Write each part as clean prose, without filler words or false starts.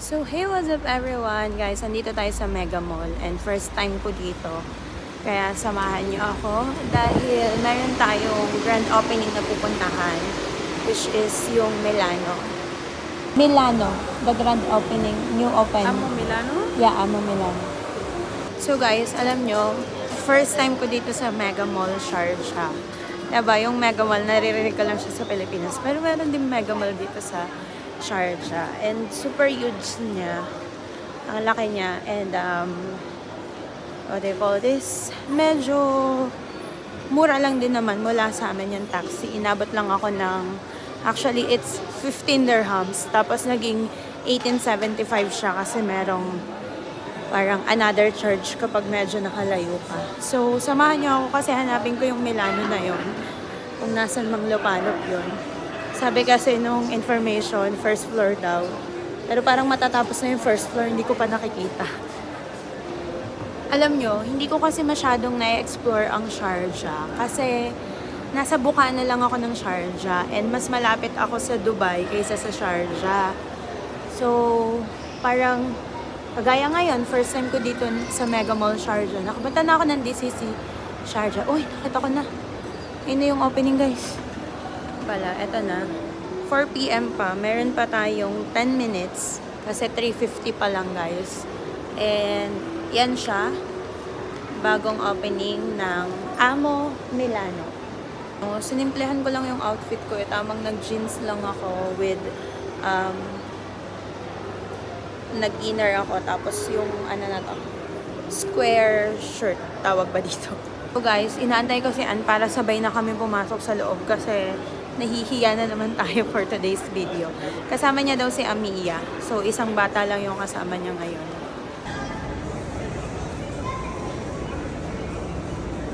So, hey, what's up everyone? Guys, andito tayo sa Mega Mall and first time ko dito. Kaya samahan niyo ako dahil meron tayong grand opening na pupuntahan, which is yung Milano. Milano, the grand opening, new open. Amo Milano? Yeah, Amo Milano. So guys, alam nyo, first time ko dito sa Mega Mall Sharjah. Diba, yung Mega Mall, naririnig ko lang siya sa Pilipinas. Pero meron din Mega Mall dito sa Sharjah. And super huge niya. Ang laki niya. And, what do you call this? Medyo mura lang din naman mula sa amin yung taxi. Inabot lang ako ng, actually, it's 15 dirhams. Tapos naging 1875 siya kasi merong parang another charge kapag medyo nakalayo ka. So, samahan niyo ako kasi hanapin ko yung Milano na yon. Kung nasan mang lupanop yun. Sabi kasi nung information, first floor daw. Pero parang matatapos na yung first floor, hindi ko pa nakikita. Alam nyo, hindi ko kasi masyadong na-explore ang Sharjah. Kasi nasa Bukana lang ako ng Sharjah. And mas malapit ako sa Dubai kaysa sa Sharjah. So, parang kagaya ngayon, first time ko dito sa Mega Mall Sharjah. Nakapunta na ako ng DCC Sharjah. Uy, nakita ko na. Yun na yung opening, guys. Pala, eto na. 4 PM pa. Meron pa tayong 10 minutes. Kasi 3:50 pa lang, guys. And, yan siya. Bagong opening ng Amo Milano. Sinimplehan ko lang yung outfit ko. Tamang nag-jeans lang ako with nag-inner ako. Tapos yung ano na to, square shirt. Tawag ba dito? So guys, inaantay ko si Ann para sabay na kami pumasok sa loob kasi nahihiya na naman tayo for today's video. Kasama niya daw si Amiya. So isang bata lang yung kasama niya ngayon.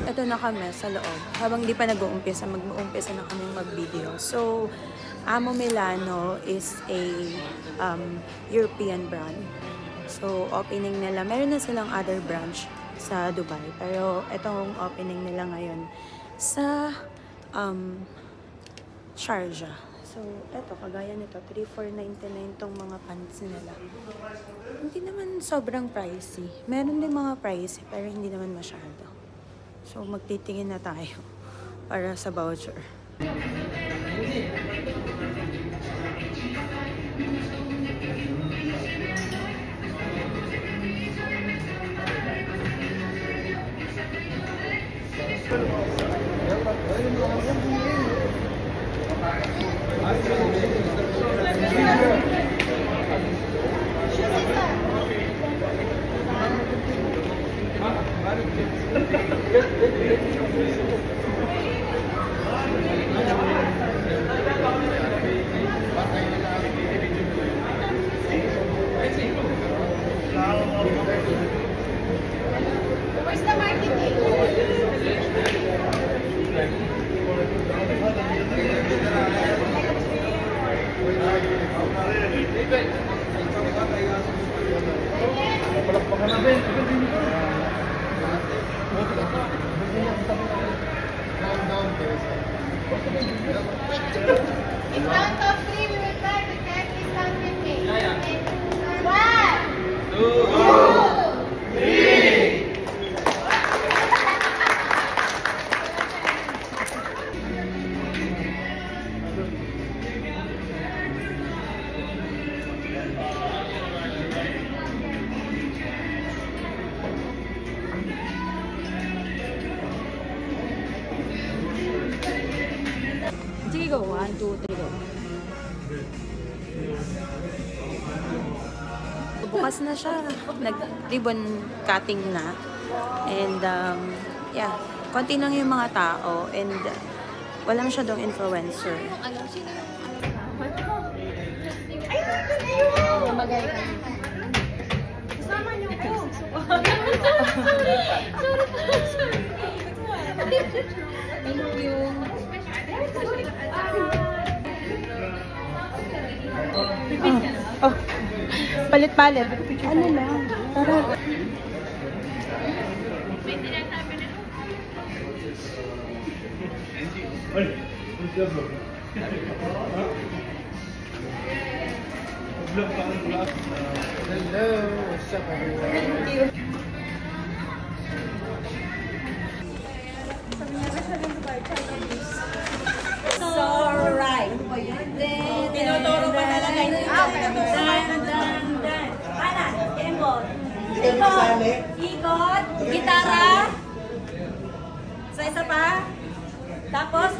Ito na kami sa loob. Habang di pa nag-uumpisa, mag-uumpisa na kami mag-video. So, Amo Milano is a European brand. So, opening nila. Meron na silang other branch sa Dubai. Pero, itong opening nila ngayon sa Sharjah. So, eto, kagaya nito, 3,499 tong mga pants nila. Hindi naman sobrang pricey. Meron din mga pricey, pero hindi naman masyado. So, magtitingin na tayo para sa voucher. Where's the marketing? In count of 3, we will start with every sound with me. 1, 2, 3. Sige, go. 1, 2, 3, go. Bukas na siya. Nag-ribbon cutting na. And, yeah. Konti lang yung mga tao. And, wala masyadong influencer. Magay ka. Kasama niyo ko. Thank you. Oh, palit-palit. Ano lang? Tara. Hello, what's up everyone? Alright. Tinuturo pa talaga yung Ana, ikot. Ikot. Gitara. So, isa pa. Tapos,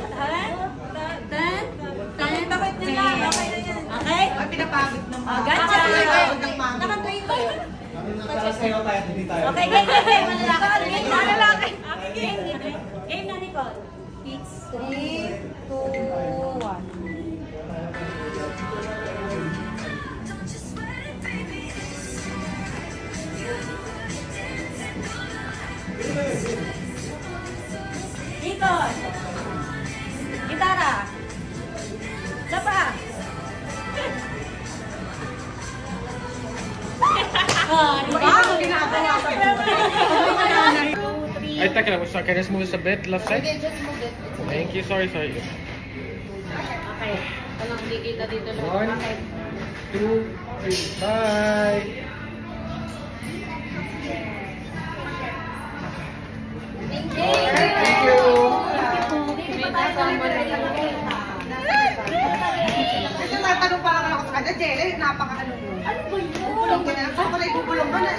takot nila. Okay na yan. Okay? Ay, pinapagod naman. Gotcha. Nakaplay ba yun? Okay, game. Malalaki. Game na, Nicole. It's 3, 2, 1. Ikot. Gitara. Sapa. Ay, teka lang. Can I just move this a bit? Left side? Okay, just move it. Thank you. Sorry. Okay. Walang hindi kita dito lang. 1, 2, 3. Bye! Thank you. Thank you! Kasi natanong pa naman ako sa kanya, Jelly, napaka-ano mo. Ano ba yun? Bubulong ka na. Saan ko na ibubulong ka na?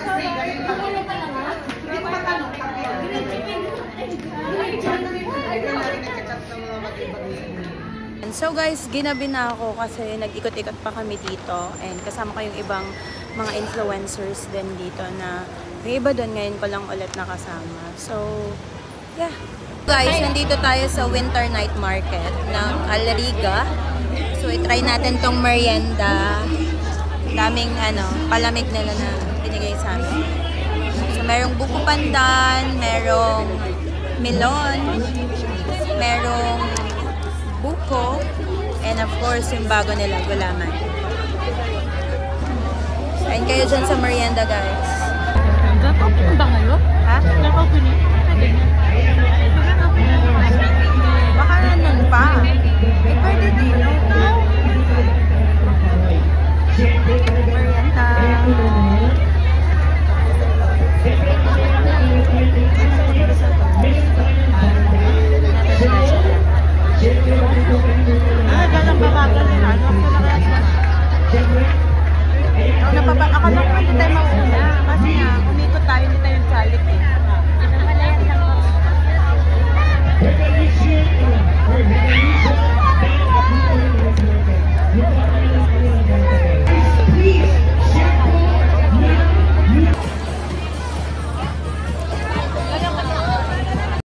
Bubulong ka lang ha? Hindi ko matanong. So guys, ginabi na ako kasi nag-ikot-ikot pa kami dito and kasama ko yung ibang mga influencers din dito na may iba doon ngayon ko lang ulit nakasama. So, yeah. Guys, nandito tayo sa Winter Night Market ng Alariga. So, itry natin tong merienda. Daming palamig nila na binigay sa amin. So, merong buko pandan, merong melon, merong buko, and of course, yung bago nila, gulaman. Kain kayo dyan sa merienda, guys. Nag-open ba ngayon? Ha? Nag-open yun? Baka nun pa.